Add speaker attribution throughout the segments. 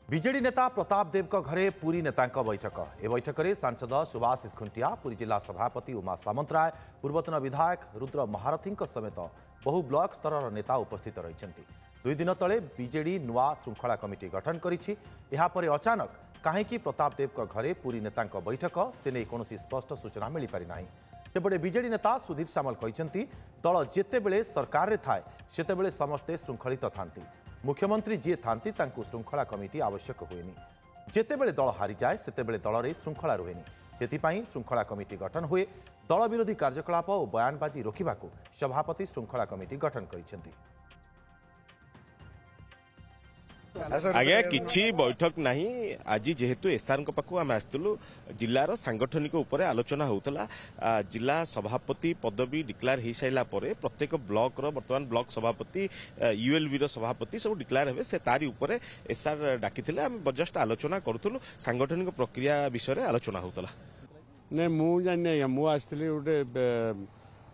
Speaker 1: BJD नेता प्रताप देव घरे पुरी नेता बैठक ए बैठक में सांसद सुभाष खुंटिया पुरी जिला सभापति उमा सामंतराय पूर्वतन विधायक रुद्र महारथी समेत बहु ब्लॉक स्तर नेता उपस्थित रही। 2 दिन तले बीजेडी नुआ श्रृंखला कमिटी गठन कर अचानक कहीं प्रताप देव घरे पुरी नेता बैठक से नहीं कौन स्पष्ट सूचना मिल पारि ना। सेपटे बीजेडी नेता सुधीर सामल कहते दल जितेबले सरकार रे थाए सेतेबले समस्ते श्रृंखलित थांती। मुख्यमंत्री जी थांती तांकु श्रृंखला कमिटी आवश्यक हुएनी। जेतेबेले दल हारी जाए सेतेबेले दल रे श्रृंखला रुहेनी। सेथिपाई श्रृंखला कमिटी गठन हुए। दल विरोधी कार्यकलाप और बयानबाजी रोकबाकू सभापति श्रृंखला कमिटी गठन करिसेंती।
Speaker 2: आज्ञा किछि बैठक नहीं। आज जेहेतु एसआर पाखु आम आसलु जिलार सांगठनिक उपर आलोचना होता। जिला सभापति पदवी डिक्लेयर हो सारा प्रत्येक ब्लॉक बर्तमान ब्लॉक सभापति यूएलबी सभापति सब डिक्लेयर हे से तारी उपर एसआर डाकी जस्ट आलोचना करूँ। सांगठनिक प्रक्रिया विषय आलोचना होता।
Speaker 3: नहीं मुझे मुझे गोटे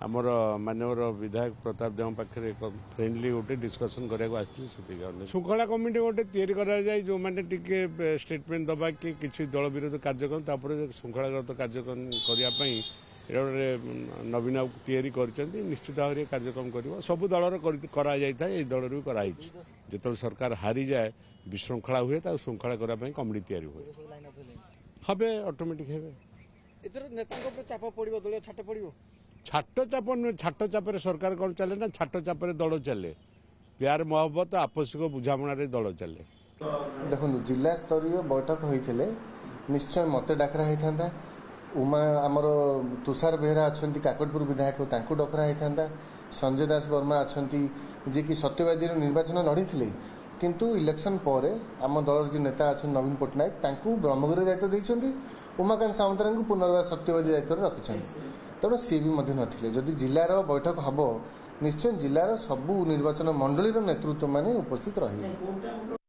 Speaker 3: आमर मानवर विधायक प्रताप देव पाखे फ्रेंडली गोटे डिस्कसन करने श्रृंखला कमिटी गोटे तैयारी कराए जो मैंने टिके स्टेटमेंट दबा कि किसी दल विरोधी कार्यक्रम श्रृंखलागत कार्यक्रम करने गोटे नवीन तैयारी कर निश्चित भाव में कार्यक्रम कर सबू दलर कर दल भी कराई जो सरकार हारी जाए विशृंखला हुए श्रृंखला करने कमिटी तैयारी हुए हे ऑटोमेटिक हे
Speaker 4: चाप पड़ो दल छाट पड़ो
Speaker 3: छाट चाप सरकार कौन चले ना छाट चाप दल चले प्यार मोहब्बत आपसिक बुझामणार दल चले।
Speaker 5: देखो जिला स्तरीय बैठक होते निश्चय मत डाकरा होता। उमा आमर तुषार बेहरा अच्छा काकटपुर विधायक डकरा होता। संजय दास वर्मा अच्छा जी कि सत्यवादी निर्वाचन लड़ी किंतु इलेक्शन पर आम दल जो नेता अच्छा नवीन पट्टनायक ब्रह्मगिरी दायित्व देते। उमाकांत सामंतराय को पुनर्वार सत्यवादी दायित्व रखिंट तेणु सी भी नथिले। जदि जिलार बैठक हम निश्चय जिलार सबू निर्वाचन मंडली नेतृत्व माने उपस्थित रहिबे।